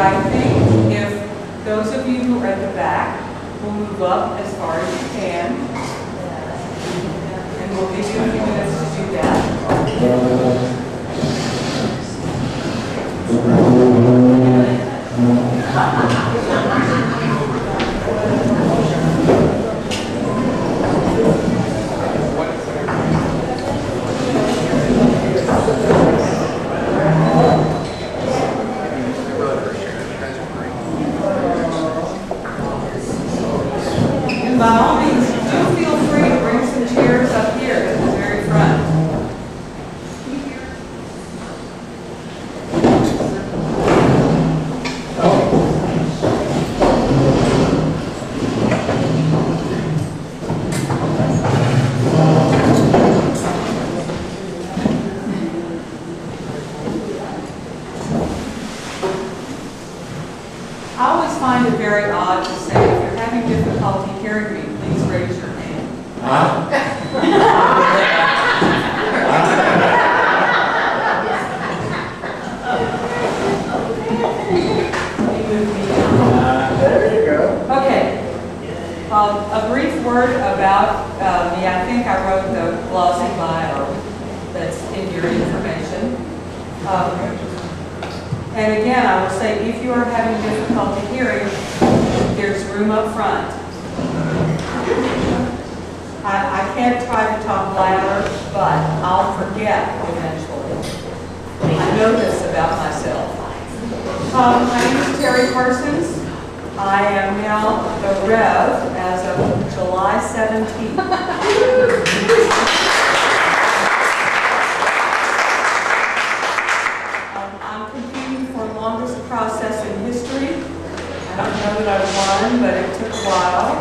I think if those of you who are at the back will move up as far as you can, and we'll give you a few minutes to do that. And by all means, do feel free to bring some chairs up here to the very front. I always find it very odd to say, if you're having difficulty hearing me, please raise your hand. There you go. Okay. A brief word about me. I think I wrote the glossy bio that's in your information. And again, I will say, if you are having difficulty hearing, there's room up front. I can't try to talk louder, but I'll forget eventually. I know this about myself. My name is Terry Parsons. I am now the Rev as of July 17th. I'm competing for longest process in history. I don't know that I won, but it took a while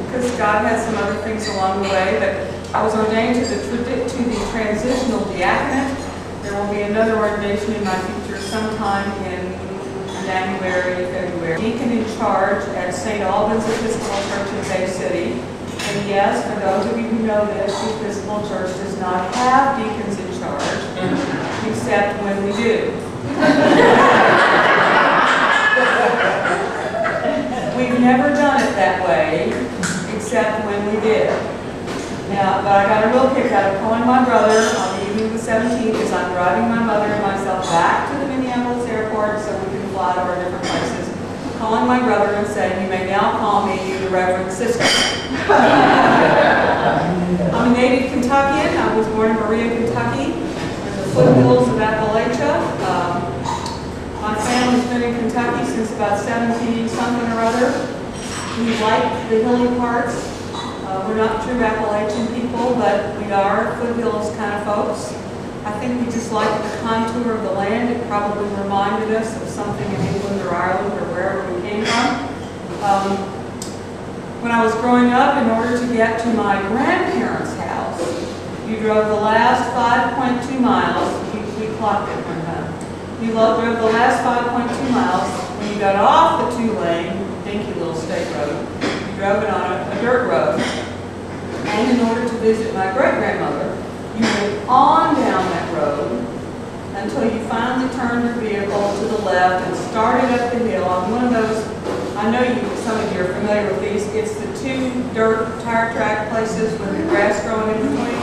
because God had some other things along the way. But I was ordained to the transitional diaconate. There will be another ordination in my future sometime in January, February. Deacon in charge at St. Albans Episcopal Church in Bay City. And yes, for those of you who know this, the Episcopal Church does not have deacons in charge, except when we do. We've never done it that way, except when we did. Now, but I got a real kick out of calling my brother on the evening of the 17th as I'm driving my mother and myself back to the Minneapolis airport so we can fly to our different places. Calling my brother and saying, "You may now call me the Reverend Sister." I'm a native Kentuckian. I was born in Berea, Kentucky, in the foothills of Appalachia. My family's been in Kentucky since about 17 something or other. We like the hilly parts. We're not true Appalachian people, but we are foothills kind of folks. I think we just like the contour of the land. It probably reminded us of something in England or Ireland or wherever we came from. When I was growing up, in order to get to my grandparents' house, you drove the last 5.2 miles. We clocked it one time. You drove the last 5.2 miles. When you got off the two-lane, dinky little state road, you drove it on a dirt road. And in order to visit my great-grandmother, you went on down that road until you finally turned your vehicle to the left and started up the hill on one of those, I know some of you are familiar with these, it's the two dirt tire track places with the grass growing in between.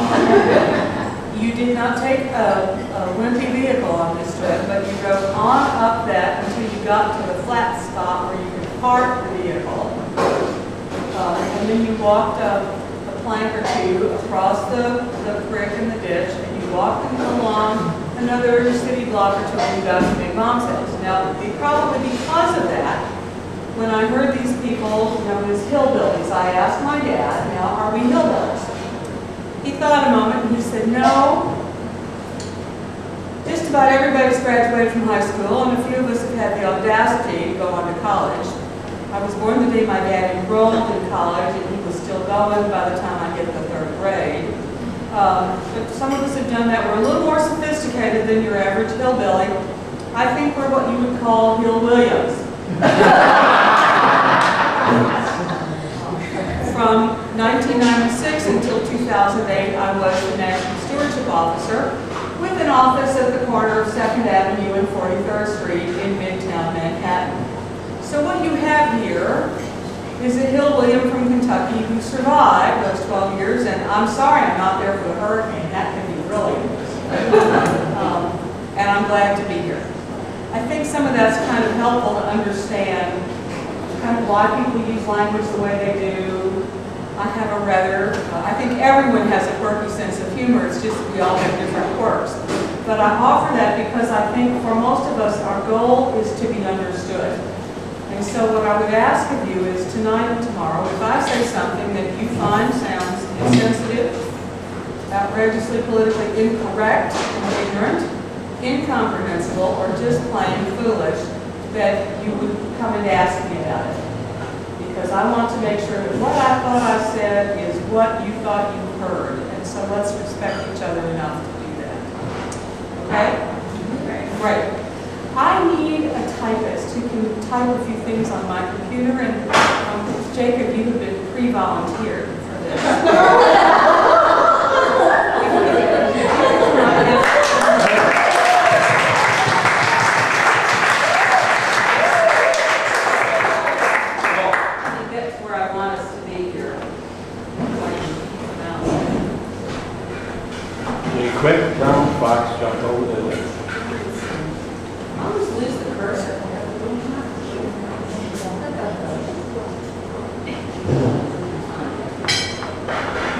You did not take a wimpy vehicle on this trip, but you drove on up that until you got to the flat spot where you could park the vehicle. And then you walked a plank or two across the creek and the ditch, and you walked along another city block or two and you got to Big Mom's house. Now, probably because of that, when I heard these people known as hillbillies, I asked my dad, "Now, are we hillbillies?" He thought a moment and he said, "No. Just about everybody's graduated from high school, and a few of us have had the audacity to go on to college. I was born the day my dad enrolled in college, and he was still going by the time I get to the 3rd grade. But some of us have done that. We're a little more sophisticated than your average hillbilly. I think we're what you would call Hill Williams." From 1996 until 2008, I was the National Stewardship Officer with an office at the corner of 2nd Avenue and 43rd Street in Midtown Manhattan. So what you have here is a Hill William from Kentucky who survived those 12 years, and I'm sorry I'm not there for the hurricane. That can be really interesting. And I'm glad to be here. I think some of that's kind of helpful to understand kind of why people use language the way they do. I have a rather, I think everyone has a quirky sense of humor. It's just that we all have different quirks. But I offer that because I think for most of us, our goal is to be understood. And so what I would ask of you is tonight and tomorrow, if I say something that you find sounds insensitive, outrageously politically incorrect and ignorant, incomprehensible, or just plain foolish, that you would come and ask me about it. Because I want to make sure that what I thought I said is what you thought you heard. And so let's respect each other enough to do that. Okay? Great. I need a typist who can type a few things on my computer. And Jacob, you have been pre-volunteered for this. Quick brown fox jumped over the list. I'll just lose the cursor.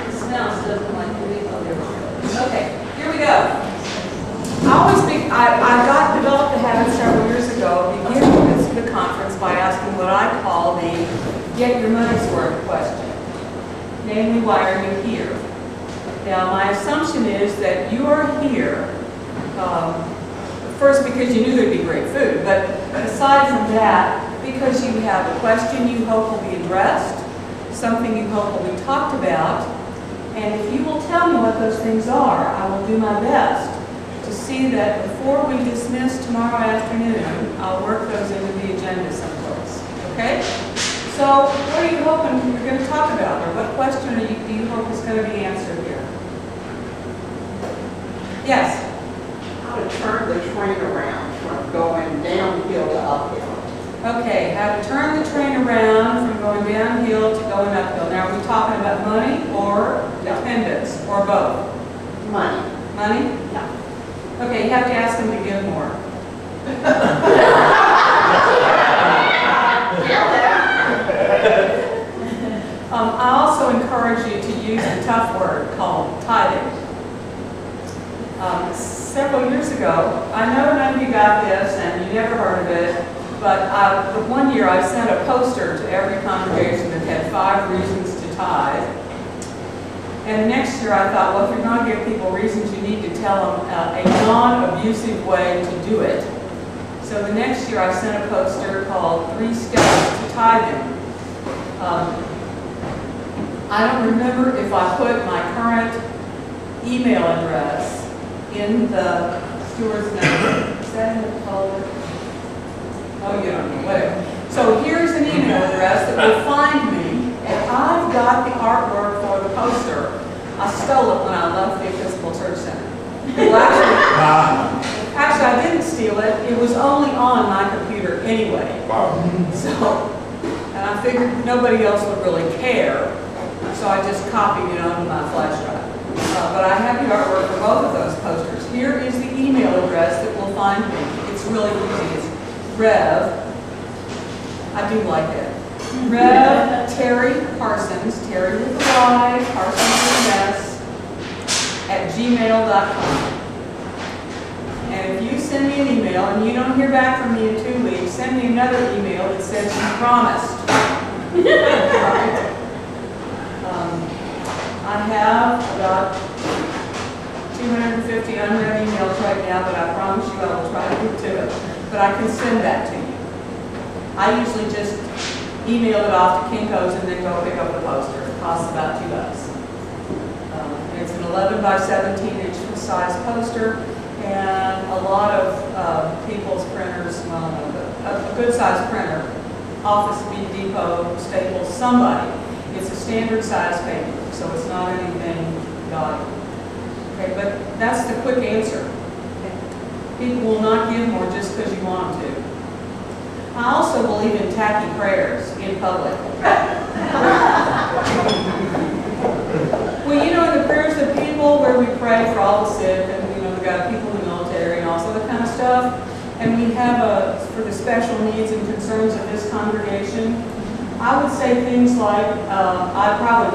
The smell doesn't like to leave. Oh, there we go. Okay, here we go. I developed a habit several years ago of beginning the conference by asking what I call the get your money's worth question. Namely, why are you here? Now, my assumption is that you are here, first because you knew there'd be great food, but aside from that, because you have a question you hope will be addressed, something you hope will be talked about, and if you will tell me what those things are, I will do my best to see that before we dismiss tomorrow afternoon, I'll work those into the agenda someplace, okay? So, what are you hoping you're going to talk about, or what question do you hope is going to be answered here? Yes? How to turn the train around from going downhill to uphill. Okay, how to turn the train around from going downhill to going uphill. Now, are we talking about money or attendance or both? Money. Money? Yeah. Okay, you have to ask them to give more. I also encourage you to use a tough word called tithing. Several years ago, I know none of you got this and you never heard of it, but one year I sent a poster to every congregation that had 5 reasons to tithe. And next year I thought, well, if you're going to give people reasons, you need to tell them a non-abusive way to do it. So the next year I sent a poster called 3 Steps to Tithing. I don't remember if I put my current email address in the steward's note. Is that in the folder? Oh, you don't know, whatever. So here's an email address that will find me, and I've got the artwork for the poster. I stole it when I left the Episcopal Church Center. Well, actually, I didn't steal it. It was only on my computer anyway. Wow. So, and I figured nobody else would really care, so I just copied it onto my flash drive. But I have the artwork for both of those posters. Here is the email address that will find me. It's really easy. It's Rev. I do like it. Rev Terry Parsons, Terry with a Y, Parsons with an S, @gmail.com. And if you send me an email and you don't hear back from me in 2 weeks, send me another email that says you promised. I have about 250 unread emails right now, but I promise you I will try to get to it. But I can send that to you. I usually just email it off to Kinko's and then go pick up the poster. It costs about $2. It's an 11 by 17 inch size poster, and a lot of people's printers, well, no, but a good size printer, Office Depot, Staples, somebody. It's a standard size paper, so it's not anything gaudy. Okay, but that's the quick answer. People will not give more just because you want them to. I also believe in tacky prayers in public. Well, you know, in the prayers of people where we pray for all the sick, and you know, we've got people in the military and all that kind of stuff, and we have for the special needs and concerns of this congregation, I would say things like, I'd probably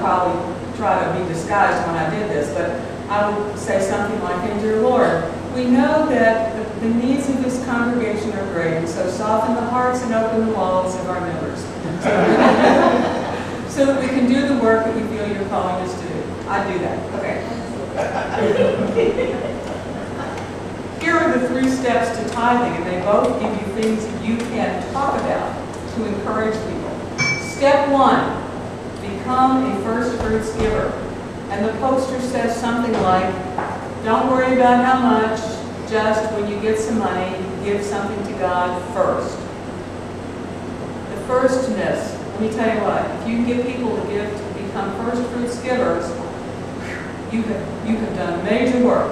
try to be disguised when I did this, but I would say something like, "And dear Lord, we know that the needs of this congregation are great, and so soften the hearts and open the wallets of our members, so that we can do the work that we feel you're calling us to do." I do that. Okay. Here are the 3 steps to tithing, and they both give you things you can talk about to encourage people. Step 1, become a first fruits giver. And the poster says something like, don't worry about how much, just when you get some money, give something to God first. The firstness, let me tell you what, if you can get people to become first fruits givers, you have done major work.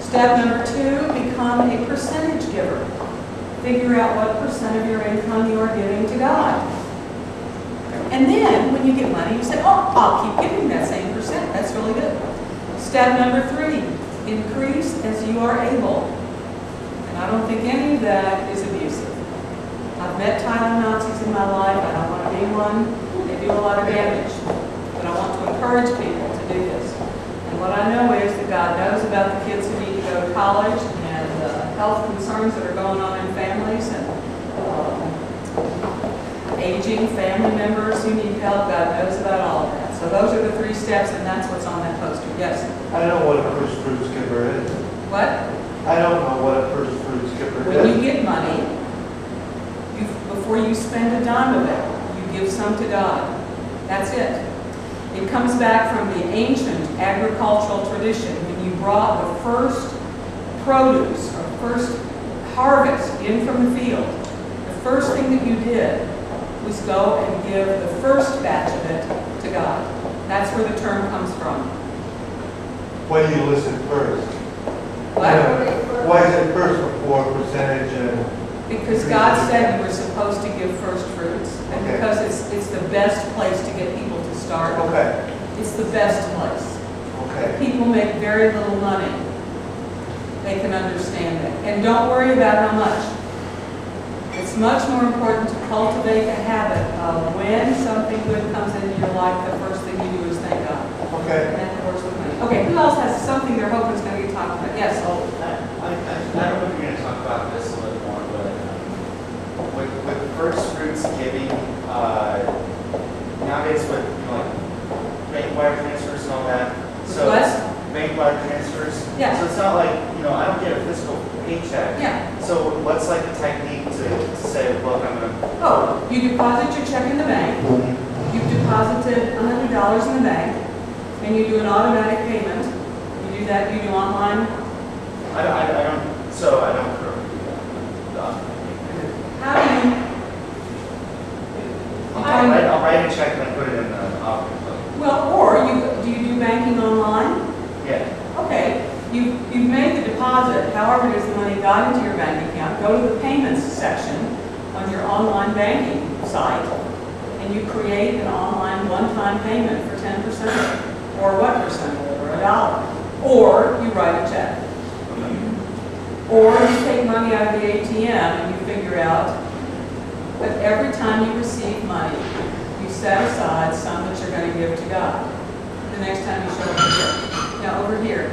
Step number 2, become a percentage giver. Figure out what percent of your income you are giving to God. And then, when you get money, you say, oh, I'll keep giving that same percent. That's really good. Step number 3, increase as you are able. And I don't think any of that is abusive. I've met tithing Nazis in my life. I don't want to be one. They do a lot of damage. But I want to encourage people to do this. And what I know is that God knows about the kids who need to go to college and health concerns that are going on in families and aging family members who need help. God knows about all of that. So those are the 3 steps, and that's what's on that poster. Yes? I don't know what a first fruits giver is. What? I don't know what a first fruits giver is. When you get money, before you spend a dime of it, you give some to God. That's it. It comes back from the ancient agricultural tradition when you brought the first produce or first harvest in from the field. The first thing that you did was go and give the first batch of it to God. That's where the term comes from. Why do you listen first? What? Why is it first before percentage and... Because God said you were supposed to give first fruits. And Okay. because it's the best place to get people to start. Okay. It's the best place. Okay. People make very little money. They can understand it. And don't worry about how much. It's much more important to cultivate the habit of when something good comes into your life, the first thing you do is thank God. Okay. And that works with money. Okay, who else has something they're hoping is going to get talked about? Yes? I don't know if you're going to talk about this a little more, but with first fruits giving, nowadays with like bank wire transfers and all that. So What? bank wire transfers. Yeah. So it's not like, I don't get a physical paycheck. Yeah. So what's like the technique to say, look, I'm going to... Oh, you deposit your check in the bank. You've deposited $100 in the bank, and you do an automatic payment. You do that, you do online. I don't currently do that. How do you? I'll write a check and then put it in the office. Well, or do you do banking online? Yeah. Okay, you've made the deposit. However it is the money got into your bank account, go to the payments section on your online banking site, and you create an online one-time payment for 10%, or what percent, or $1, or you write a check. Or you take money out of the ATM and you figure out that every time you receive money, you set aside some that you're going to give to God. The next time you show up here. Now over here.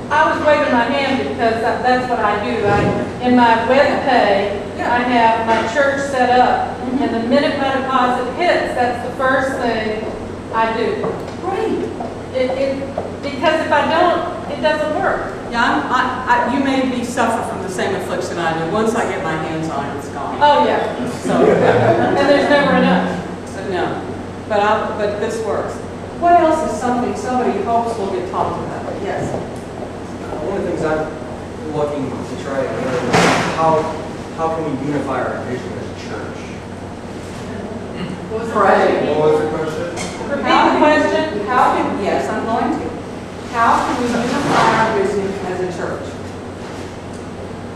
I was waving my hand because that's what I do. In my web pay, I have my church set up, and the minute my deposit hits, that's the first thing I do. Great. Because if I don't, it doesn't work. Yeah, you made me suffer from the same affliction I do. Once I get my hands on it, it's gone. Oh yeah. So, And there's never enough. so no. But this works. What else is something somebody hopes will get talked about? Yes. One of the things I'm looking to try to learn is how can we unify our vision as a church? Pray. What was the question? Repeat the question. Yes, I'm going to. How can we unify our vision as a church?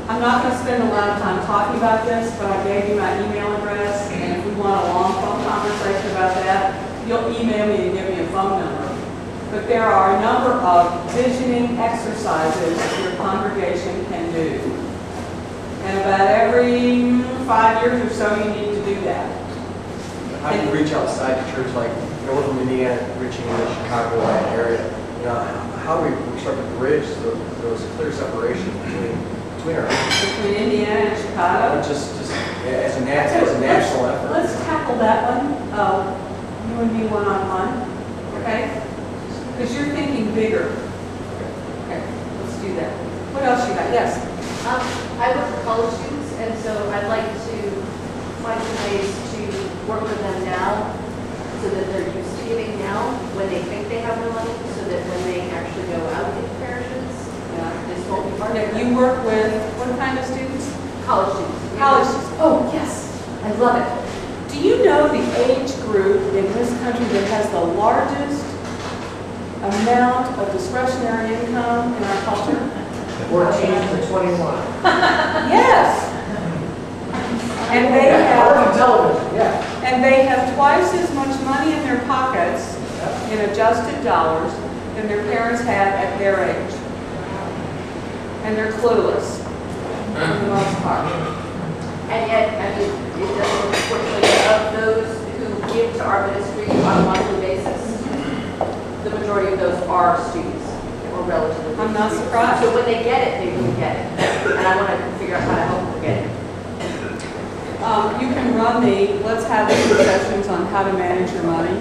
I'm not going to spend a lot of time talking about this, but I gave you my email address, and if we want a long phone conversation about that, you'll email me and give me a phone number. But there are a number of visioning exercises your congregation can do. And about every 5 years or so, you need to do that. How do you reach outside the church, like, we're from Indiana, reaching in the Chicagoland area? How do we start to bridge those clear separations between our Between Indiana and Chicago. just as a national effort? Let's tackle that one, you and me one-on-one, okay? Because you're thinking bigger. Okay, let's do that. What else you got? Yes? I work with college students, and so I'd like to find some ways to work with them now so that they're used to giving now when they think they have no money, so that when they actually go out into parishes, this won't be hard. Okay, you work with what kind of students? College students. College students. Oh, yes. I love it. Do you know the age group in this country that has the largest amount of discretionary income in our culture? 14 to 21. Yes. And they On have, television, yeah. and they have twice as much money in their pockets in adjusted dollars than their parents had at their age. And they're clueless for the most part. And yet, I mean, it doesn't, unfortunately, of those who give to our ministry on a monthly basis, the majority of those are students or relatively. I'm not students. surprised. So when they get it, they do get it. And I want to figure out how to help them get it. You can run let's have these sessions on how to manage your money.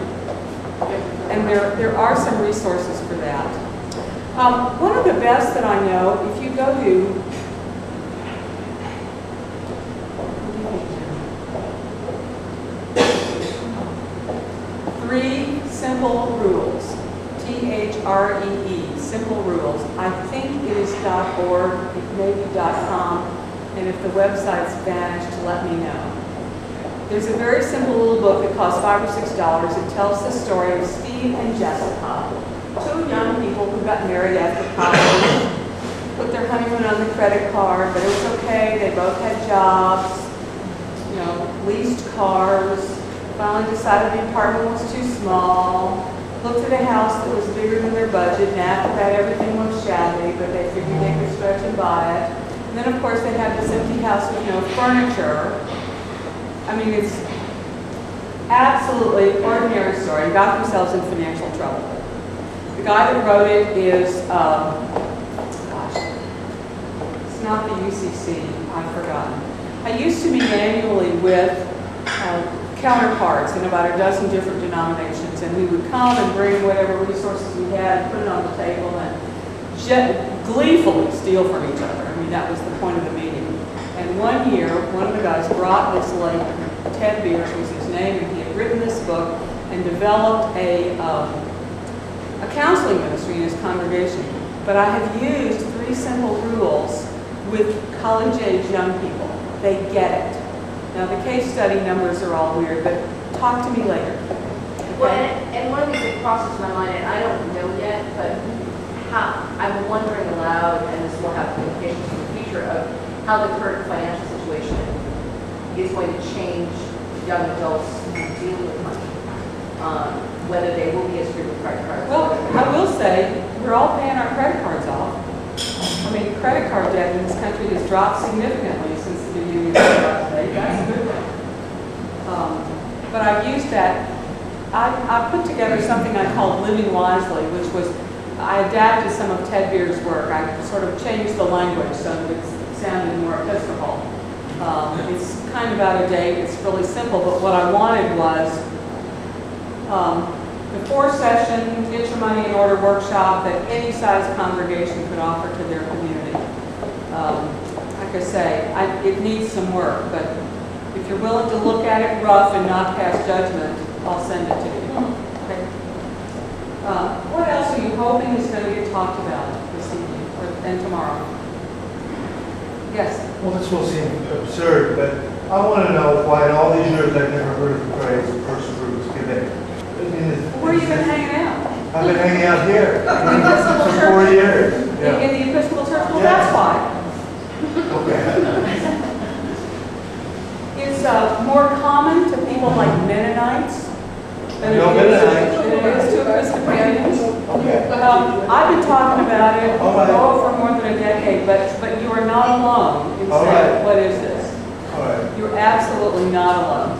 And there are some resources for that. One of the best that I know, if you go to, 3 Simple Rules, THREE, Simple Rules. I think it is .org, it may be .com, and if the website's vanished, let me know. There's a very simple little book that costs $5 or $6. It tells the story of Steve and Jessica, 2 young people who got married after college, put their honeymoon on the credit card, but it was okay. They both had jobs, leased cars, finally decided the apartment was too small, looked at a house that was bigger than their budget, and after that everything was shabby, but they figured they could stretch and buy it. And then of course they had this empty house with no furniture. I mean, it's absolutely ordinary story, and got themselves in financial trouble. The guy that wrote it is, it's not the UCC, I've forgotten. I used to meet annually with counterparts in about a dozen different denominations, and we would come and bring whatever resources we had, put it on the table, and gleefully steal from each other. I mean, that was the point of the meeting. And one year, one of the guys brought this late, Ted Beers was his name, and he had written this book and developed a counseling ministry in his congregation. But I have used 3 simple rules with college-age young people. They get it. Now, the case study numbers are all weird, but talk to me later. Okay? Well, and one of the things that crosses my mind, and I don't know yet, but I'm wondering aloud, and this will have implications for the future, of how the current financial situation is going to change young adults who deal with money. Whether they will be as free with credit cards. Well, I will say, we're all paying our credit cards off. I mean, credit card debt in this country has dropped significantly since the beginning of the day. That's a good thing. But I've used that. I put together something I called Living Wisely, which was, I adapted some of Ted Beers' work. I sort of changed the language so that it sounded more Episcopal. It's kind of out of date. It's really simple, but what I wanted was the 4-session Get Your Money in Order workshop that any size congregation could offer to their community. Like I say, it needs some work, but if you're willing to look at it rough and not pass judgment, I'll send it to you. Okay. What else are you hoping is going to get talked about this evening and tomorrow? Yes? Well, this will seem absurd, but I want to know why in all these years I've never heard of the phrase first fruits giving. Where have you been hanging out? I've been hanging out here In the Episcopal for Church? 4 years. In the Episcopal Church? Well, that's why. It's more common to people like Mennonites than No Mennonites. than it is to Episcopalians. Okay. I've been talking about it All right. for more than a decade, but you are not alone in All saying, right. what is this? All right. You're absolutely not alone.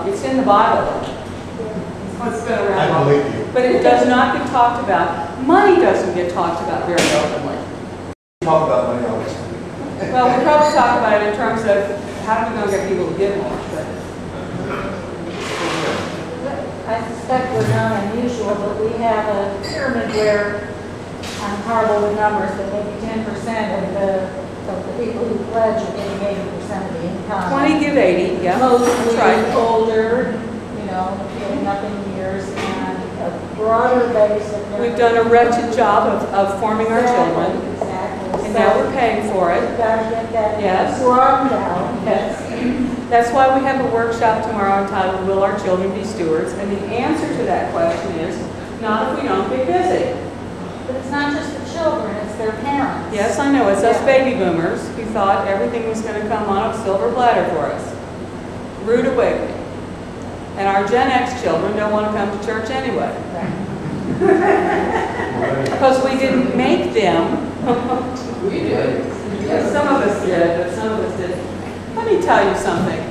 It's in the Bible. It's been around. I believe you. But it does not get talked about. Money doesn't get talked about very openly. Talk about money all the time. Well, we probably talk about it in terms of how do we going to get people to give more, but I suspect we're not unusual, but we have a pyramid where, I'm horrible with numbers, but maybe 10% of the people who pledge are getting 80% of the income. 20 give 80, yeah. Mostly That's right. older, getting up in years, and a broader base of. We've done a wretched job of forming our children, Exactly. and now we're paying for it. We've got to get that Yes. broadened out. Yes. That's why we have a workshop tomorrow entitled, Will Our Children Be Stewards? And the answer to that question is, not if we don't get busy. But it's not just the children, it's their parents. Yes, I know, it's us baby boomers who thought everything was going to come on a silver platter for us. Rude awakening. And our Gen X children don't want to come to church anyway. Because we didn't make them. We did. Yeah, some of us did, but some of us didn't. Let me tell you something.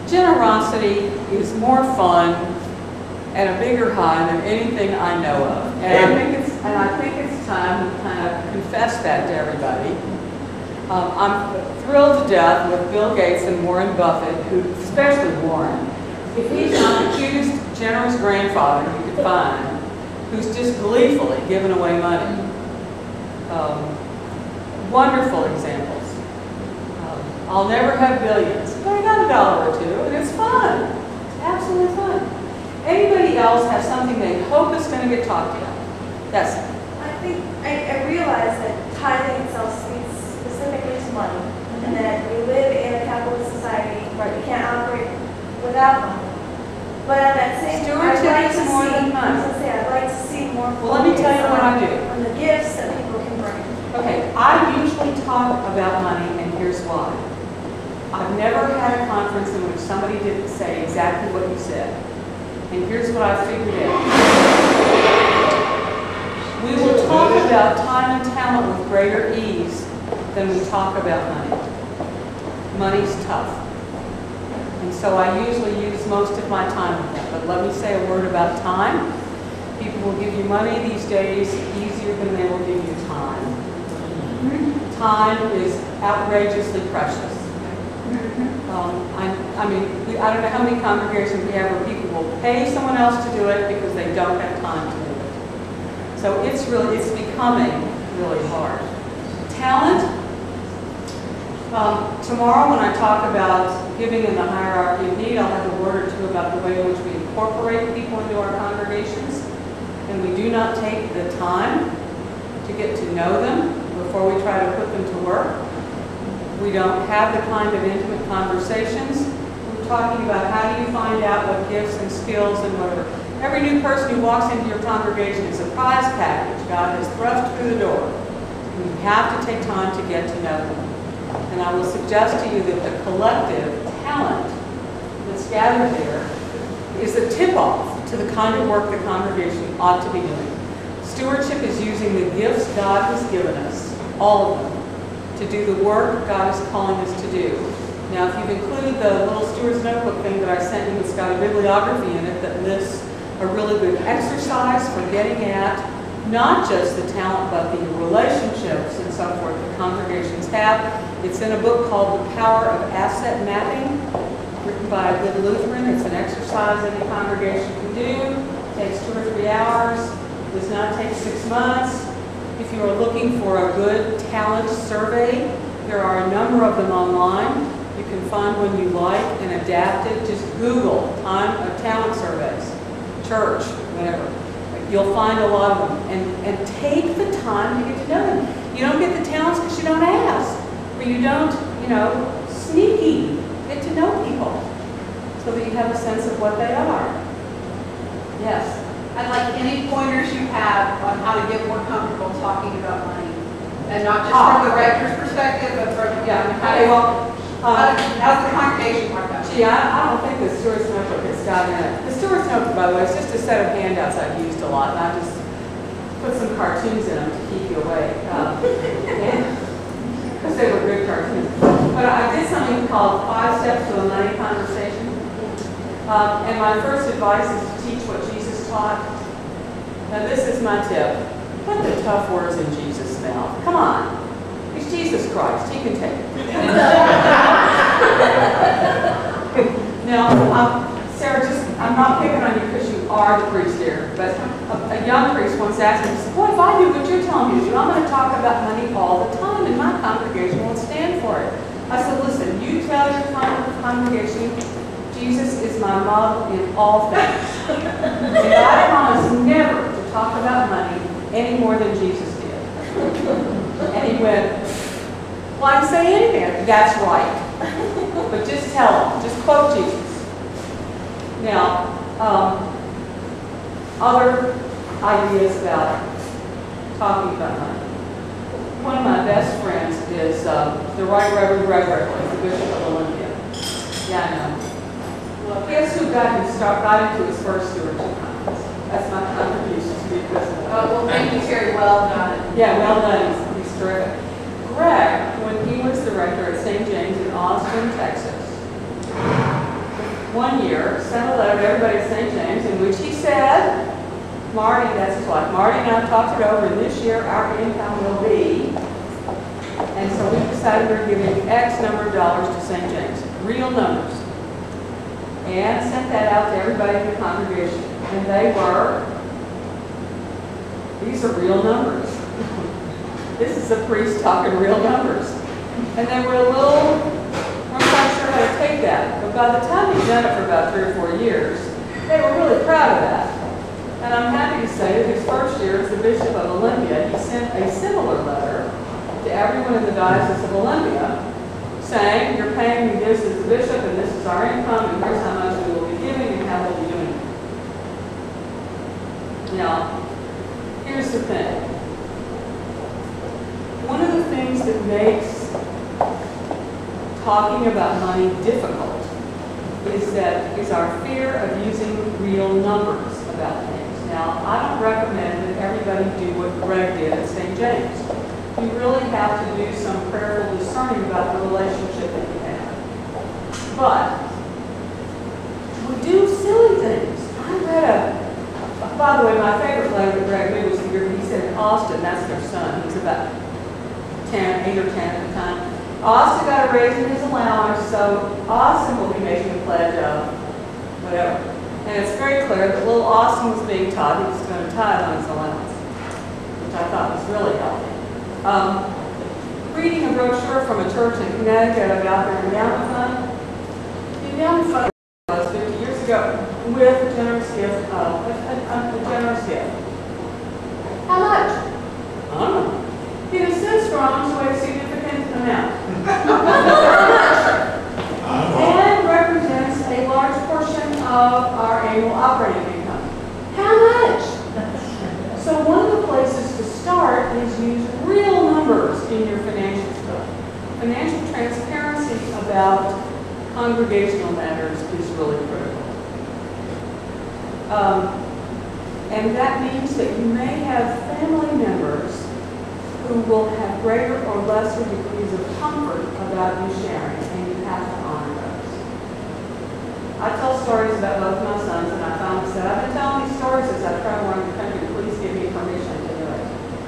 Generosity is more fun and a bigger high than anything I know of. And I think it's time to kind of confess that to everybody. I'm thrilled to death with Bill Gates and Warren Buffett, who, especially Warren. If he's not the cutest, generous grandfather you could find, who's just gleefully giving away money. Wonderful examples. I'll never have billions, but I got $1 or two, and it's fun. It's absolutely fun. Anybody else have something they hope is going to get talked about? Yes. I think I realize that tithing itself speaks specifically to money, and that we live in a capitalist society where we can't operate without money. But at that same time, I'd like to Stewardship is more than money. I'd like to see more Well, let me tell you what I do. on the gifts that people can bring. Okay, I usually talk about money, and here's why. I've never had a conference in which somebody didn't say exactly what you said. And here's what I figured out. We will talk about time and talent with greater ease than we talk about money. Money's tough. And so I usually use most of my time with that. But let me say a word about time. People will give you money these days easier than they will give you time. Time is outrageously precious. I don't know how many congregations we have where people will pay someone else to do it because they don't have time to do it. So it's becoming really hard. Talent. Tomorrow when I talk about giving in the hierarchy of need, I'll have a word or two about the way in which we incorporate people into our congregations. And we do not take the time to get to know them before we try to put them to work. We don't have the kind of intimate conversations. We're talking about how do you find out what gifts and skills and whatever. Every new person who walks into your congregation is a prize package God has thrust through the door. And you have to take time to get to know them. And I will suggest to you that the collective talent that's gathered there is a tip-off to the kind of work the congregation ought to be doing. Stewardship is using the gifts God has given us, all of them, to do the work God is calling us to do. Now, if you've included the little steward's notebook thing that I sent you, it's got a bibliography in it that lists a really good exercise for getting at not just the talent, but the relationships and so forth that congregations have. It's in a book called The Power of Asset Mapping, written by a good Lutheran. It's an exercise any congregation can do. It takes 2 or 3 hours. Does not take 6 months. If you are looking for a good talent survey, there are a number of them online. You can find one you like and adapt it. Just Google talent surveys, church, whatever. You'll find a lot of them. And take the time to get to know them. You don't get the talents because you don't ask. Or you don't, sneaky get to know people so that you have a sense of what they are. Yes? I'd like any pointers you have on how to get more comfortable talking about money. And not just from the rector's perspective, but from, yeah, Okay, well, how's the congregation work out? gee, I don't think the Stewardship Notebook has got in it. The Stewardship Notebook, by the way, is just a set of handouts I've used a lot, and I just put some cartoons in them to keep you awake. Because they were good cartoons. But I did something called 5 Steps to a Money Conversation. And my first advice is to teach what Jesus taught. Now this is my tip. Put the tough words in Jesus' mouth. Come on. He's Jesus Christ. He can take it. Now, Sarah, I'm not picking on you because you are the priest here, but a young priest once asked me, he said, "Boy, if I do what you're telling me to do, I'm going to talk about money all the time, and my congregation won't stand for it." I said, "Listen, you tell your congregation, Jesus is my model in all things. And I promise never to talk about money any more than Jesus did." And he went, "Well, I can say anything." That's right. But just tell them. Just quote Jesus. Now, other ideas about talking about money. One of my best friends is the Right Reverend Greg Ripley, the Bishop of Olympia. Yeah, I know. Well, guess who got into his first stewardship conference? That's my contribution to the Episcopal. Oh, well, thank you, Terry. Well done. Yeah, well done. He's terrific. Greg, when he was the rector at St. James in Austin, Texas, one year sent a letter to everybody at St. James in which he said, "Marty," that's his wife, "Marty and I talked it over, and this year our income will be," and so we decided we're giving X number of dollars to St. James, real numbers, and sent that out to everybody in the congregation, and these are real numbers. This is a priest talking real numbers. And they were weren't quite sure how to take that. But by the time he'd done it for about 3 or 4 years, they were really proud of that. And I'm happy to say that his first year as the Bishop of Olympia, he sent a similar letter to everyone in the Diocese of Olympia saying, "You're paying me this as the bishop, and this is our income, and here's how much we will be giving and how we'll be doing it." Now, here's the thing. One of the things that makes talking about money difficult is our fear of using real numbers about things. Now, I don't recommend that everybody do what Greg did at St. James. You really have to do some prayerful discerning about the relationship that you have. But we do silly things. I read by the way, my favorite letter that Greg did was the year he said Austin, that's their son, he's about 8 or 10 at the time. Austin got a raise in his allowance, so Austin will be making a pledge of whatever. And it's very clear that little Austin was being taught he was going to tithe on his allowance, which I thought was really healthy. Reading a brochure from a church in Connecticut about their endowment fund. The endowment fund was 50 years ago with a generous gift, How much? I don't know. It is so strong to a significant amount. And represents a large portion of our annual operating income. How much? So one of the places to start is use real numbers in your financial stuff. Financial transparency about congregational matters is really critical. And that means that you may have family members who will have greater or lesser degrees of comfort about you sharing, and you have to honor those. I tell stories about both my sons, and I finally said, "I've been telling these stories as I've traveled around the country. Please give me permission to do it."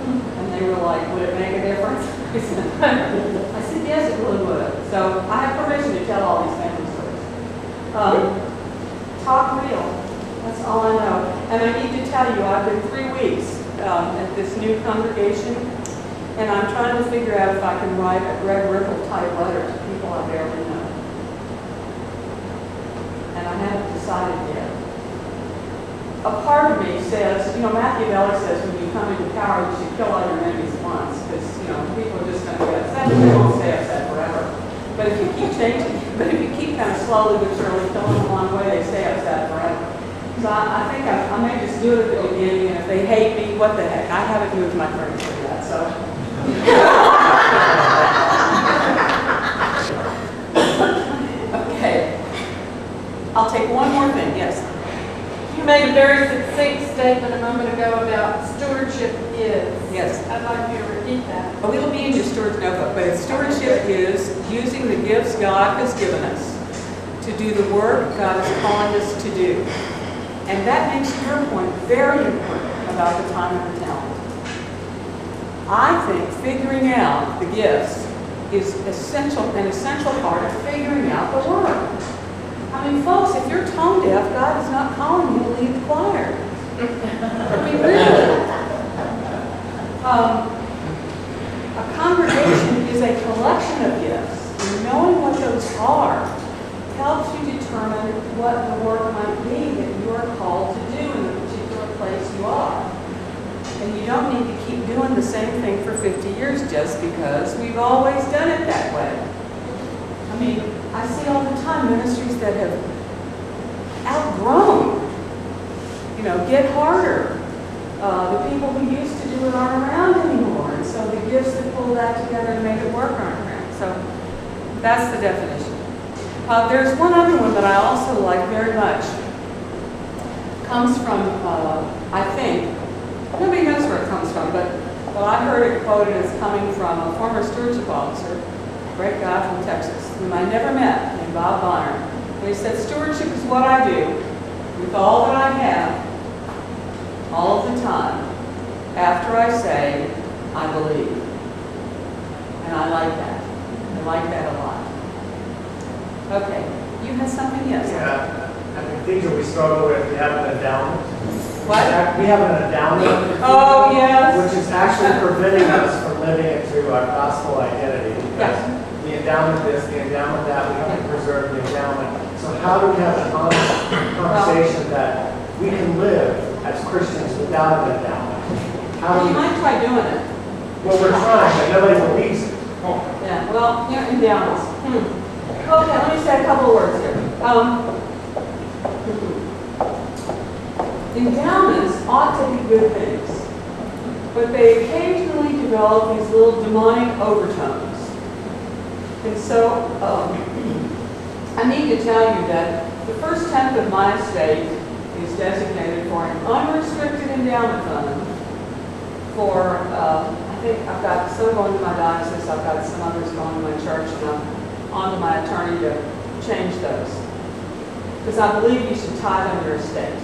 And they were like, "Would it make a difference?" I said, "Yes, it really would." So I have permission to tell all these family stories. Talk real. That's all I know. And I need to tell you, I've been 3 weeks at this new congregation, and I'm trying to figure out if I can write a Greg Ripple type letter to people I barely know. And I haven't decided yet. A part of me says, Machiavelli says when you come into power, you should kill all your enemies at once, because, people are just going to get upset, and they won't stay upset forever. But if you keep changing, but if you keep kind of slowly but surely killing them along the way, they stay upset forever. So I think I may just do it at the beginning, and if they hate me, what the heck? I haven't moved my furniture yet, so Okay. I'll take one more thing, yes. You made a very succinct statement a moment ago about stewardship is. Yes. I'd like you to repeat that. Oh, it'll be in your stewardship notebook, but stewardship is using the gifts God has given us to do the work God is calling us to do. And that makes your point very important about the time and the talent. I think figuring out the gifts is an essential part of figuring out the work. I mean, folks, if you're tone deaf, God is not calling you to lead the choir. I mean, really. A congregation is a collection of gifts, and knowing what those are helps you determine what the work might be that you are called to do in the particular place you are. And you don't need to keep doing the same thing for 50 years just because we've always done it that way. I mean, I see all the time ministries that have outgrown, get harder. The people who used to do it aren't around anymore. And so the gifts that pull that together and make it work aren't around. So that's the definition. There's one other one that I also like very much. Comes from, I think, nobody knows where it comes from, but I heard it quoted as coming from a former stewardship officer, a great guy from Texas, whom I never met, named Bob Bonner. And he said, stewardship is what I do with all that I have, all of the time, after I say, I believe. And I like that. I like that a lot. Okay, you had something? Yes. Yeah, I mean, things that we struggle with, we have an endowment. What? We have an endowment. Oh, yes. Which is actually preventing us from living into our gospel identity. Because Yes. the endowment this, the endowment that, we have to preserve the endowment. So how do we have an honest conversation that we can live as Christians without an endowment? How do You we, might try doing it. well, we're trying, but nobody believes it. Yeah, well, endowments. Okay, let me say a couple of words here. Endowments ought to be good things, but they occasionally develop these little demonic overtones. And so, I need to tell you that the first tenth of my estate is designated for an unrestricted endowment fund for, I think I've got some going to my diocese, I've got some others going to my church, and I'm on to my attorney to change those. Because I believe you should tithe on your estate.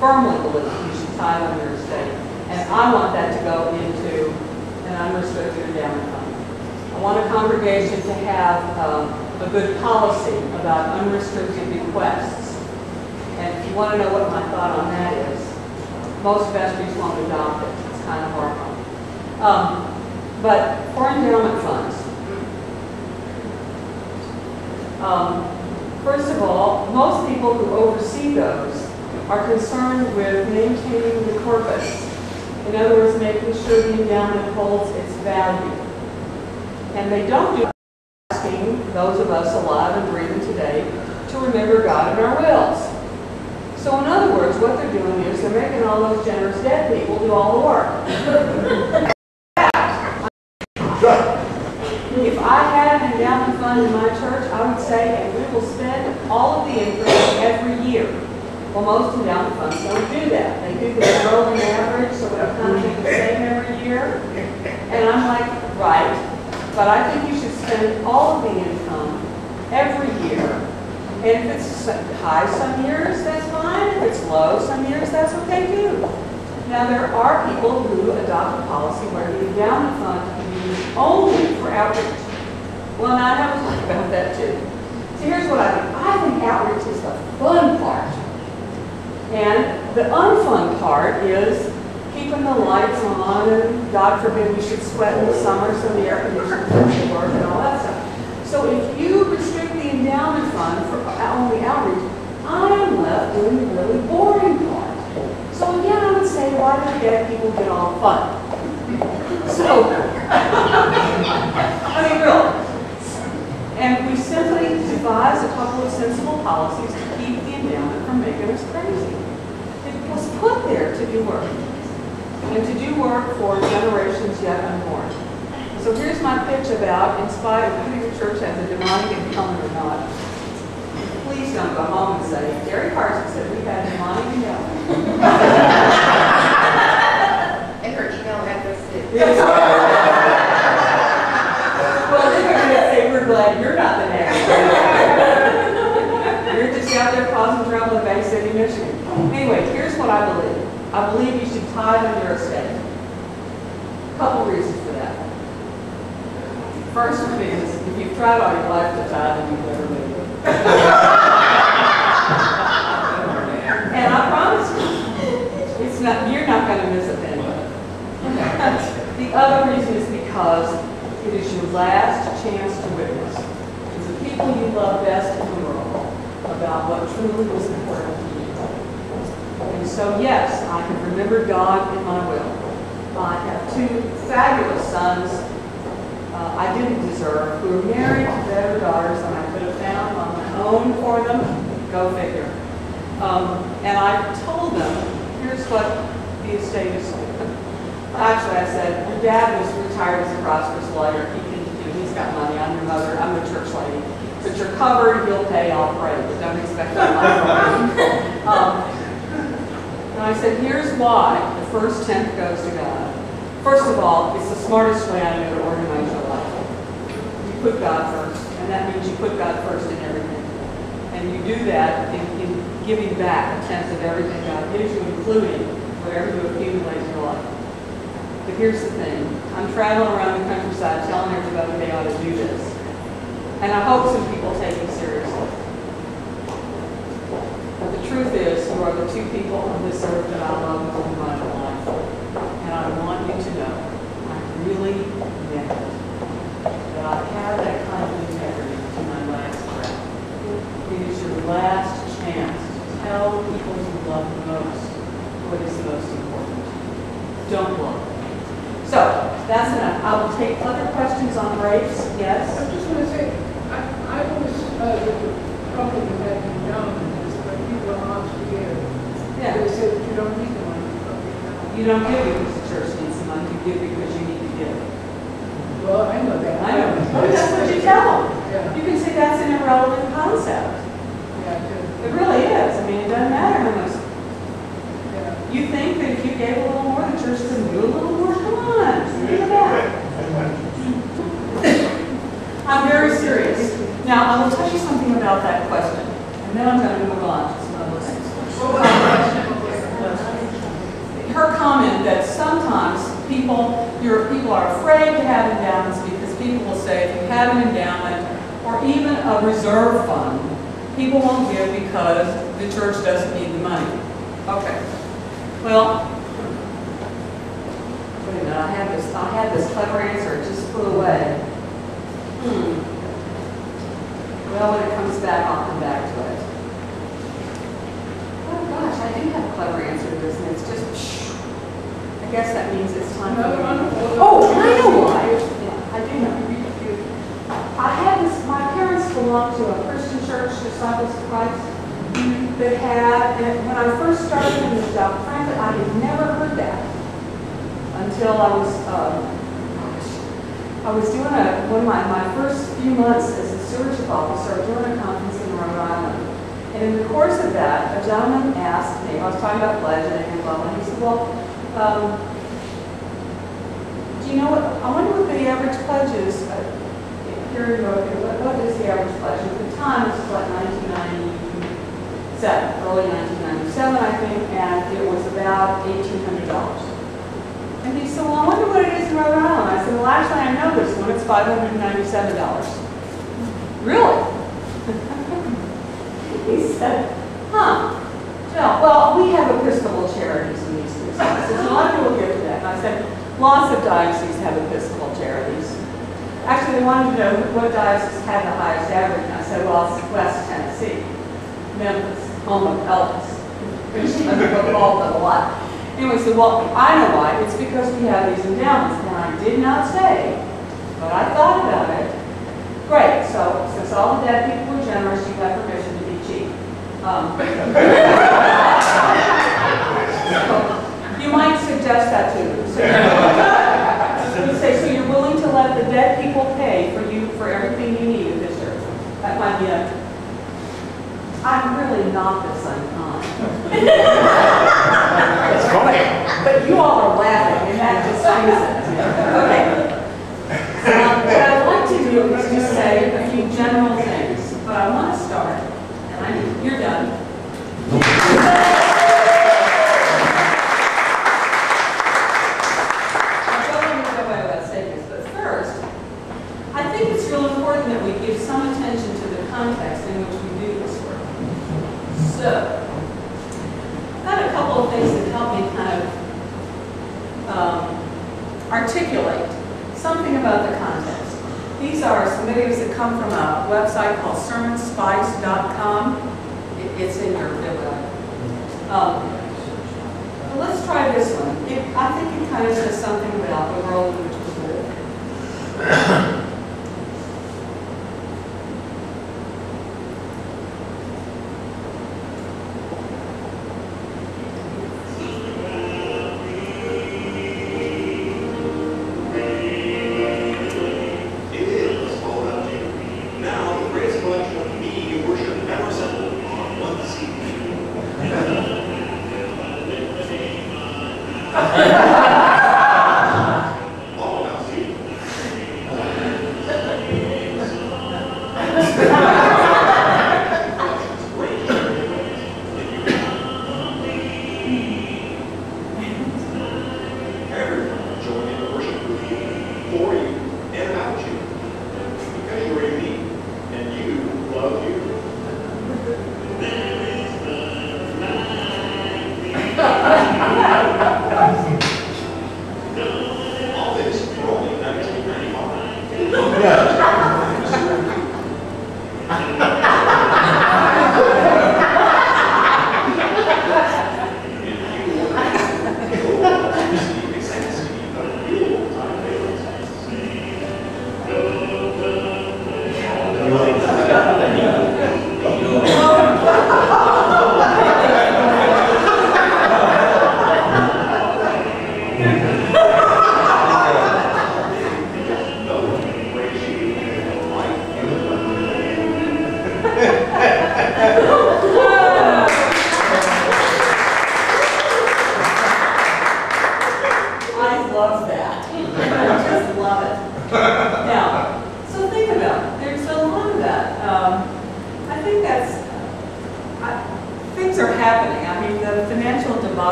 Firmly believe you should tithe on your estate. And I want that to go into an unrestricted endowment fund. I want a congregation to have a good policy about unrestricted bequests. And if you want to know what my thought on that is, most vestries won't adopt it. It's kind of hard. But for endowment funds, first of all, most people who oversee those are concerned with maintaining the corpus. In other words, making sure the endowment holds its value. And they don't do asking those of us alive and breathing today to remember God in our wills. So in other words, what they're doing is they're making all those generous dead people do all the work. If I had an endowment fund in my church, I would say, and we will spend all of the interest every year. Well, most endowment funds don't do that. They do the rolling average, so it'll kind of be the same every year. And I'm like, right, but I think you should spend all of the income every year. And if it's high some years, that's fine. If it's low some years, that's okay too. Now, there are people who adopt a policy where the endowment fund can be used only for outreach. Well, now I have to talk about that too. So here's what I think. I think outreach is the fun part. And the unfun part is keeping the lights on, and God forbid we should sweat in the summer so the air conditioning doesn't work and all that stuff. So if you restrict the endowment fund for only outreach, I am left doing the really boring part. So again, I would say, why do dead people get all the fun? So, I mean, really. And we simply devise a couple of sensible policies to keep the endowment from making us crazy. It was put there to do work. and to do work for generations yet unborn. So here's my pitch about, in spite of whether your church has a demonic endowment or not. Please don't go home and say, Gary Parsons said we had a demonic endowment. And her email address is. Well, then they're going to say, we're glad you're not the next. You're just out there causing trouble in Bay City, Michigan. Anyway, here's what I believe. I believe you should tithe on your estate. A couple reasons for that. First one is, if you've tried all your life to tithe, then you've never made it. And I promise you, it's not, you're not going to miss a penny. The other reason is because it is your last chance to witness to the people you love best in the world about what truly was important to you. And so, yes, I have remembered God in my will. I have two fabulous sons I didn't deserve, who are married to better daughters than I could have found on my own for them. Go figure. And I told them, here's what the estate is for. Actually, I said, your dad was retired as a prosperous lawyer. He's got money. I'm your mother. I'm the church lady. But you're covered. He'll pay. I'll pray. But don't expect that money. And I said, here's why the first tenth goes to God. First of all, it's the smartest way I know to organize your life. You put God first, and that means you put God first in everything. And you do that in giving back a tenth of everything God gives you, including whatever you accumulate in your life. But here's the thing. I'm traveling around the countryside telling everybody they ought to do this. And I hope some people take it seriously. But the truth is, you are the two people on this earth that I love more than my own life. And I want you to know, I really meant it. That I have that kind of integrity to my last breath. It is your last chance to tell the people you love the most what is the most important. Don't blow it. So, that's enough. I will take other questions on grapes. Yes? I just want to say, I always probably had endowments, but people are not scared. Yeah. They say that you don't need the money. You don't give because the church needs the money. You give because you need to give. Well, I know that. I know. But that's what you tell them. Yeah. You can say that's an irrelevant concept. Yeah, It really is. I mean, it doesn't matter how much. yeah. You think that if you gave a little more, the church could do a little more? Come on, think of that. I'm very serious. Now, I will tell you something about that question, and then I'm going to move on to some other things. Her comment that sometimes people are afraid to have endowments because people will say if you have an endowment or even a reserve fund, people won't give because the church doesn't need the money. Okay. Well, wait a minute, I had this clever answer, it just flew away. Well, when it comes back, I'll come back to it. Oh gosh, I do have a clever answer to this, and it's just, I guess that means it's time for Oh, I know why. Yeah, I do know. I had this, my parents belonged to a Christian church, Disciples of Christ, that had, and when I first started in this job, frankly, I had never heard that until I was doing one of my first few months as a stewardship officer, doing a conference in Rhode Island. And in the course of that, a gentleman asked me, I was talking about pledging and blah, blah, and he said, well, do you know what, I wonder what the average pledge is here in Rhode Island. What is the average pledge? At the time, this was like 1997, early 1997, I think, and it was about $1,800. And he said, well, I wonder what it is in Rhode Island. I said, well, actually, I know this one. It's $597. Really? He said, huh. Well, we have Episcopal charities in these three places. A lot of people give to that. And I said, lots of dioceses have Episcopal charities. Actually, they wanted to know what diocese had the highest average. And I said, well, it's West Tennessee, Memphis, home of Elvis, which I called them a lot. Anyway, so, well, I know why. It's because we have these endowments. And I did not say, but I thought about it. Great. So, since all the dead people were generous, you have permission to be cheap. So, you might suggest that to It's funny. But you all are laughing, and that just proves it. Okay. What I'd like to do is just say a few general things, but I want to start, and you're done. I don't want to go away without saying this, but first, I think it's real important that we give some attention to the context in which we do this work. So, I've got a couple of things that help me kind of articulate something about the context. These are some videos that come from a website called sermonspice.com. It's in your bibliography. Let's try this one. I think it kind of says something about the world in which we live.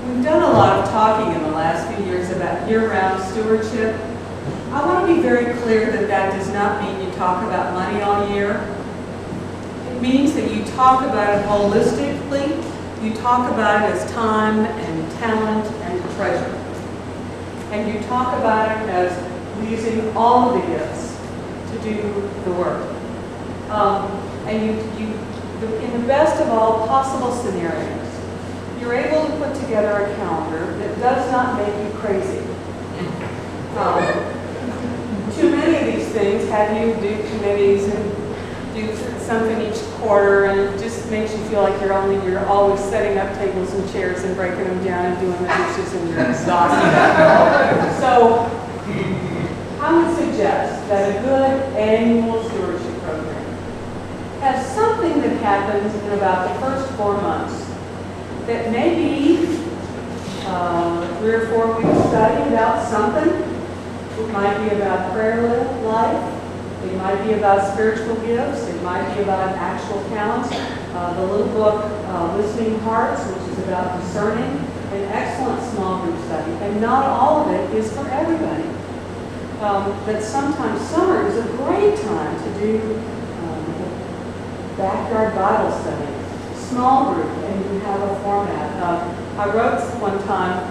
We've done a lot of talking in the last few years about year-round stewardship. I want to be very clear that that does not mean you talk about money all year. It means that you talk about it holistically. You talk about it as time and talent and treasure. And you talk about it as using all of the gifts to do the work. And in the best of all possible scenarios, you're able to put together a calendar that does not make you crazy. Too many of these things have you do committees and do something each quarter, and it just makes you feel like you're always setting up tables and chairs and breaking them down and doing the dishes, and you're exhausted. So I would suggest that a good annual stewardship program has something that happens in about the first 4 months. That maybe 3 or 4 weeks study about something. It might be about prayer life. It might be about spiritual gifts. It might be about actual talents. The little book, Listening Hearts, which is about discerning. An excellent small group study. And not all of it is for everybody. That sometimes summer is a great time to do backyard Bible study. Small group, and you have a format. I wrote one time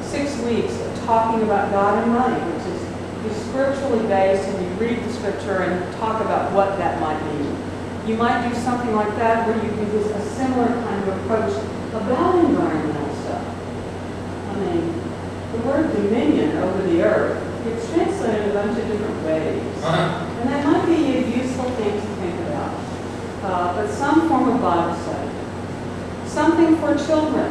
6 weeks of talking about God and money, which is scripturally based, and you read the scripture and talk about what that might mean. You might do something like that where you can do a similar kind of approach about environmental stuff. I mean, the word dominion over the earth, it's translated in a bunch of different ways. And that some form of Bible study, something for children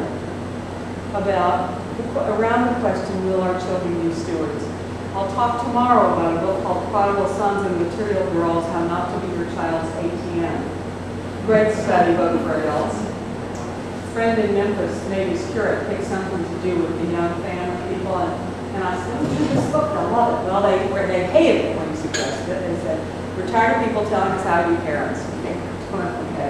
around the question, will our children be stewards? I'll talk tomorrow about a book called Prodigal Sons and Material Girls, How Not to Be Your Child's ATM. Great study book for adults. A friend in Memphis, Mavis Curate, picked something to do with the young family people, and I said, oh, read this book, I love it. Well, they hated it when he suggested it. They said, we're tired of people telling us how to be parents. Okay.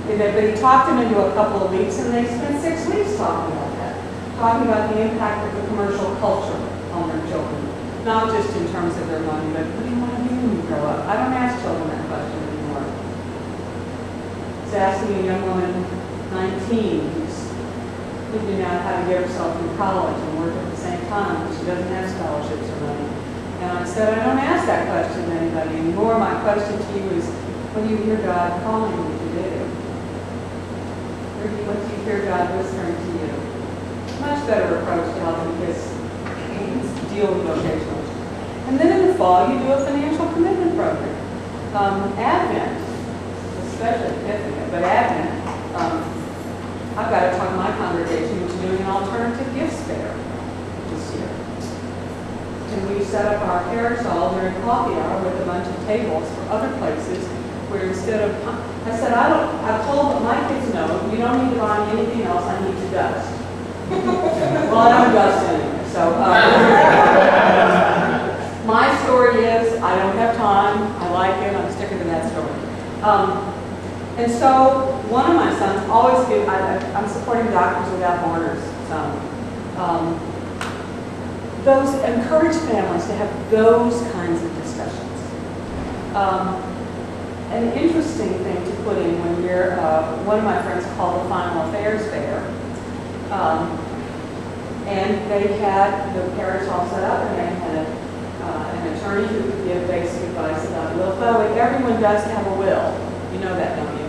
But he talked them into a couple of weeks, and they spent 6 weeks talking about that. Talking about the impact of the commercial culture on their children. Not just in terms of their money, but what do you want to do when you grow up? I don't ask children that question anymore. I was asking a young woman, 19, who's figuring out how to get herself through college and work at the same time, but she doesn't have scholarships or money. And I said, I don't ask that question to anybody anymore. My question to you is, what do you hear God calling you to do? What do you hear God whispering to you? Much better approach to helping kids deal with vocational. And then in the fall, you do a financial commitment program. Advent, especially significant, but Advent, I've got to talk to my congregation into doing an alternative gifts fair this year. And we set up our parish hall during coffee hour with a bunch of tables for other places where instead of, I said, I've told my kids no, you don't need to buy me anything else, I need to dust. Well, I don't dust anyway, so. My story is, I don't have time, I like it, I'm sticking to that story. And so, one of my sons always I'm supporting Doctors Without Borders. Those encourage families to have those kinds of discussions. An interesting thing to put in when you're, one of my friends called the Final Affairs Fair, and they had the parish all set up, and they had an attorney who could give basic advice about wills. By the way, everyone does have a will. You know that, don't you?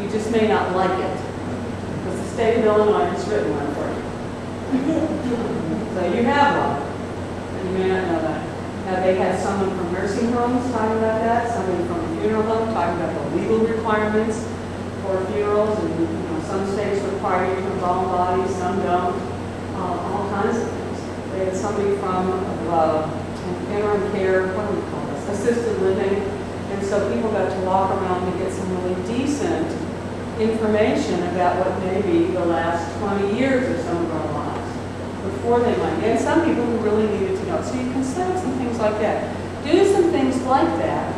You just may not like it, because the state of Illinois has written one for you. So you have one, and you may not know that. Now, they had someone from nursing homes talking about that, somebody from a funeral home talking about the legal requirements for funerals, and some states require you to embalm bodies, some don't, all kinds of things. They had somebody from interim care, what do we call this, assisted living, and so people got to walk around and get some really decent information about what may be the last 20 years of some of our lives before they might. And some people who really needed to know. So you can set up some things like that. Do some things like that.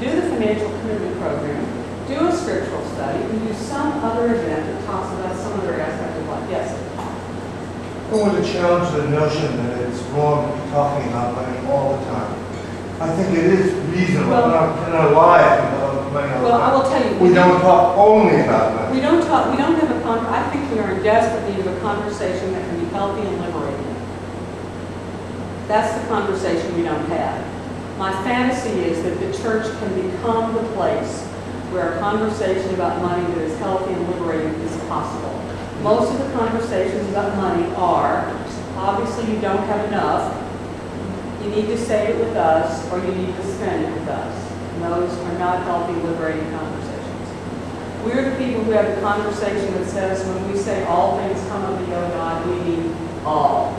Do the financial commitment program. Do a scriptural study. And do some other event that talks about some other aspect of life. Yes? I want to challenge the notion that it's wrong to be talking about money all the time. I think it is reasonable. Well, I'm not lying about money all the time. Well, I will tell you. We don't talk only about money. We don't have a I think we are in desperate need of a conversation that can be healthy and liberating. That's the conversation we don't have. My fantasy is that the church can become the place where a conversation about money that is healthy and liberating is possible. Most of the conversations about money are, obviously you don't have enough, you need to save it with us, or you need to spend it with us. And those are not healthy, liberating conversations. We're the people who have the conversation that says when we say all things come unto you, O God, we mean all.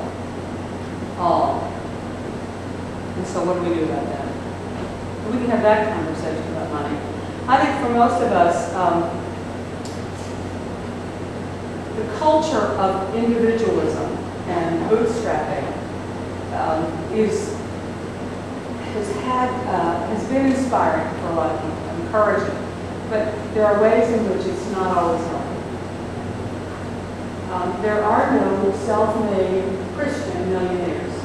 All. And so what do we do about that? We can have that conversation about money. I think for most of us, the culture of individualism and bootstrapping has been inspiring for a lot of people, encouraging. But there are ways in which it's not always healthy. There are no self-made Christian millionaires.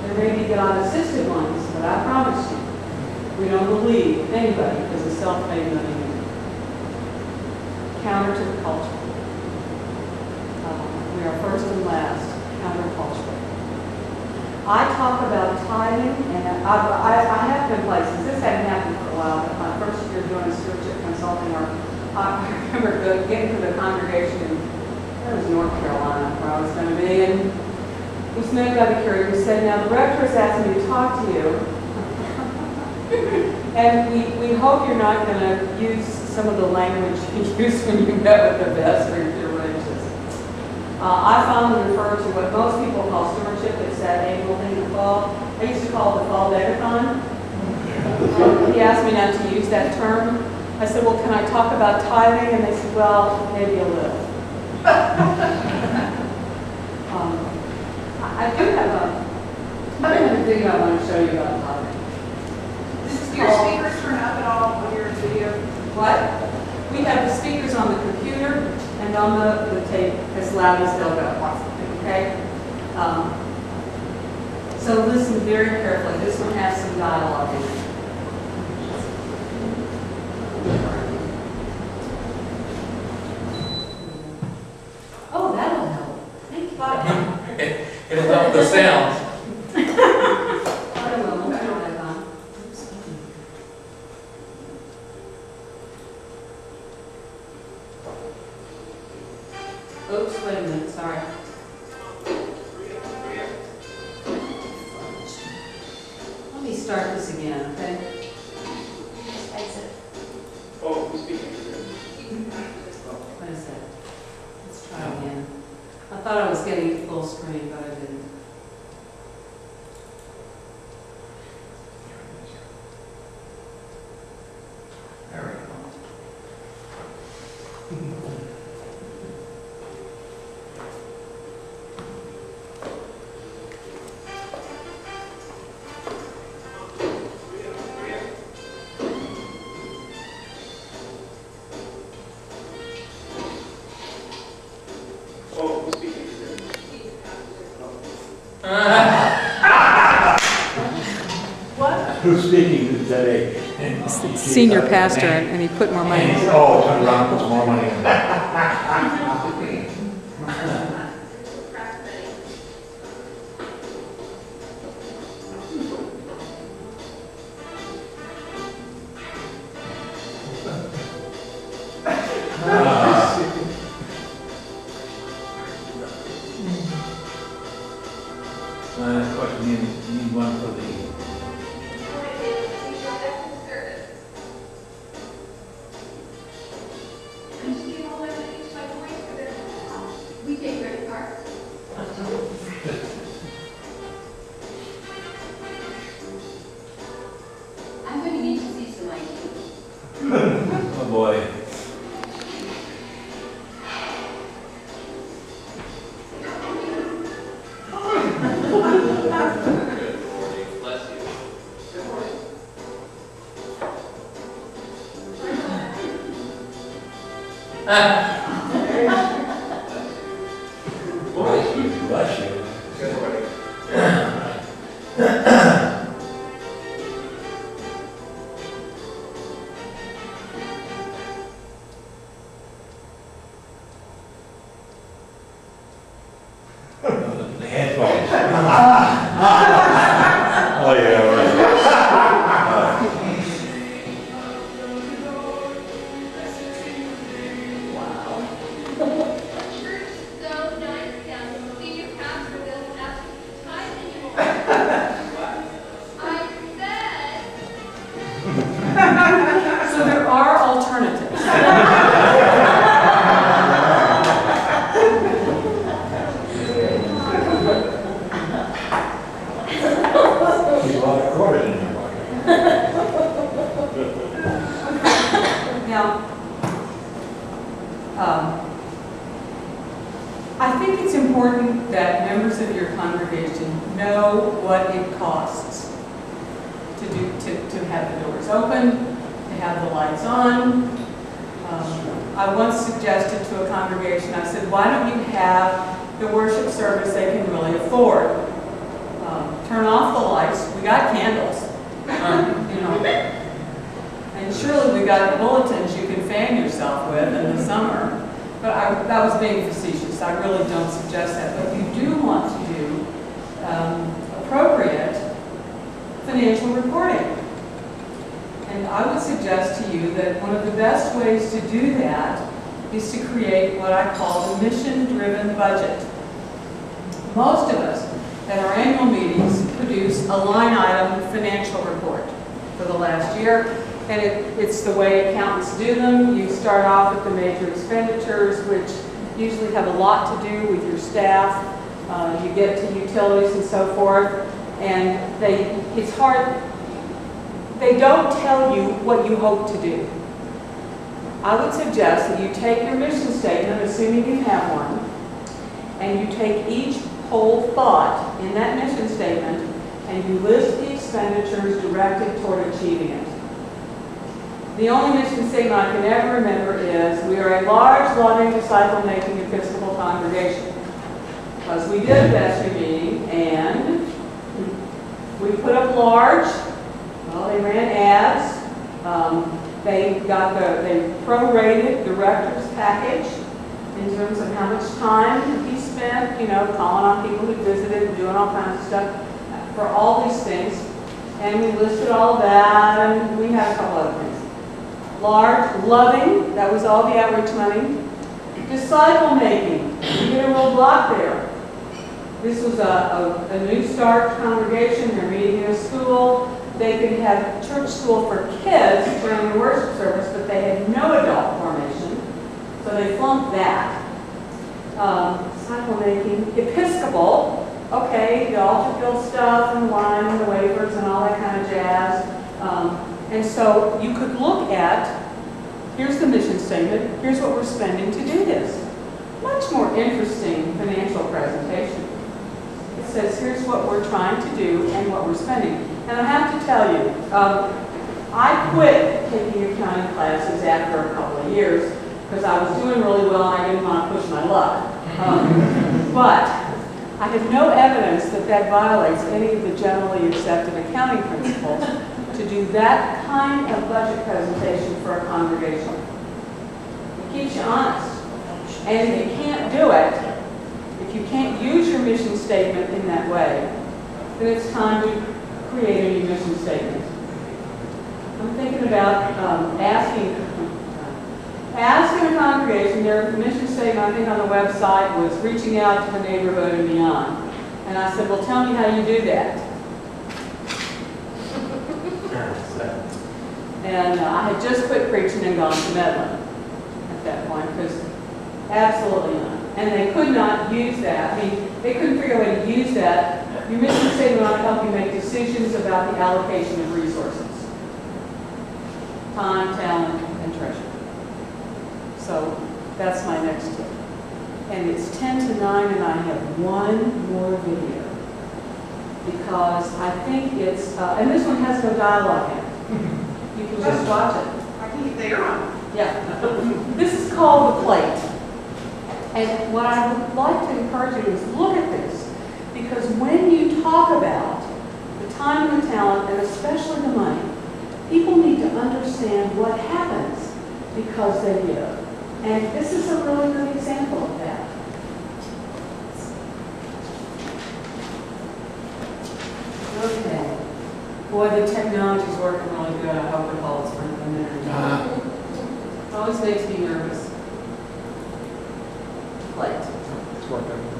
There may be God-assisted ones, but I promise you, we don't believe anybody is a self-made millionaire. Counter to the culture. We are first and last countercultural. I talk about tithing, and I have been places. This hadn't happened for a while, but my first year doing stewardship consulting, I remember getting to the congregation in, it was North Carolina, where I was going to be, and this man got the curator who said, now the rector has asked me to talk to you And we hope you're not going to use some of the language you used when you met with the best or your religious. I fondly refer to what most people call stewardship. It's that annual thing in the fall. I used to call it the fall decathon. He asked me not to use that term. I said, well, can I talk about tithing? And they said, well, maybe a little. I do have a video I want to show you about tithing. Do your speakers turn up at all on your video? What? We have the speakers on the computer and on the tape as loud as they'll go. Okay? So listen very carefully. This one has some dialogue in it. Oh, that'll help. Thank you. It'll help the sound. Oops, wait a minute, sorry. Let me start this again, okay? Exit. Oh, who's speaking? What is that? Let's try again. I thought I was getting full screen, but I didn't. There we go. Oh, who's speaking? What? Who's speaking today? Senior pastor, and he put more money. Oh, turn around, put some more money in. Of course, you need one for the. We take credit cards. I'm going to need to see some ID. Oh boy. Bless you. Bless you. The headphones. Oh yeah, right. So nice down. Senior pastor doesn't ask you to tithe anymore. I said. So there are alternatives. You bought a quarter in your pocket. Now, I think it's important that members of your congregation know what it costs to have the doors open, to have the lights on. I once suggested to a congregation, I said, why don't you have the worship service they can really afford? Turn off the lights. We got candles, you know. And surely we got bulletins you can fan yourself with in the summer. But that was being facetious. I really don't suggest that. But you do want to do appropriate financial reporting. And I would suggest to you that one of the best ways to do that is to create what I call the mission-driven budget. Most of us at our annual meetings produce a line item financial report. for the last year. And it's the way accountants do them. You start off with the major expenditures, which usually have a lot to do with your staff. You get to utilities and so forth. And it's hard. They don't tell you what you hope to do. I would suggest that you take your mission statement, assuming you have one, and you take each whole thought in that mission statement and you list the expenditures directed toward achieving it. The only mission statement I can ever remember is, we are a large, loving, disciple-making Episcopal congregation. Because we did a pastor meeting and we put up large. Well, they ran ads. They prorated the rector's package in terms of how much time he spent, calling on people who visited and doing all kinds of stuff for all these things. And we listed all of that, and we had a couple other things. Large, loving, that was all the outreach money. Disciple making, you get a real block there. This was a new start congregation. They're meeting in a school. They could have church school for kids during the worship service, but they had no adult formation, so they flunked that. Disciple making, Episcopal, okay, the altar field stuff and wine and the wafers and all that kind of jazz. And so you could look at, here's the mission statement, here's what we're spending to do this. Much more interesting financial presentation. It says, here's what we're trying to do and what we're spending. And I have to tell you, I quit taking accounting classes after a couple of years because I was doing really well and I didn't want to push my luck. But I have no evidence that violates any of the generally accepted accounting principles to do that kind of budget presentation for a congregation. It keeps you honest. And if you can't do it, if you can't use your mission statement in that way, then it's time to create a new mission statement. I'm thinking about asking a congregation, their mission statement, I think on the website, was reaching out to the neighborhood and beyond. And I said, well, tell me how you do that. And I had just quit preaching and gone to meddling at that point, because absolutely not. And they could not use that. I mean, they couldn't figure out a way to use that. Your mission statement ought to help you make decisions about the allocation of resources. Time, talent, and treasure. So that's my next tip. And it's 10 to 9 and I have one more video. Because I think it's, and this one has no dialogue in it. You can just watch it. I think they're on. Yeah. This is called The Plate. And what I would like to encourage you is look at this. Because when you talk about the time and the talent, and especially the money, people need to understand what happens because they give. And this is a really good example of that. Okay. Boy, the technology's working really good. I hope it holds for a minute or two. It always makes me nervous. Plate. It's working.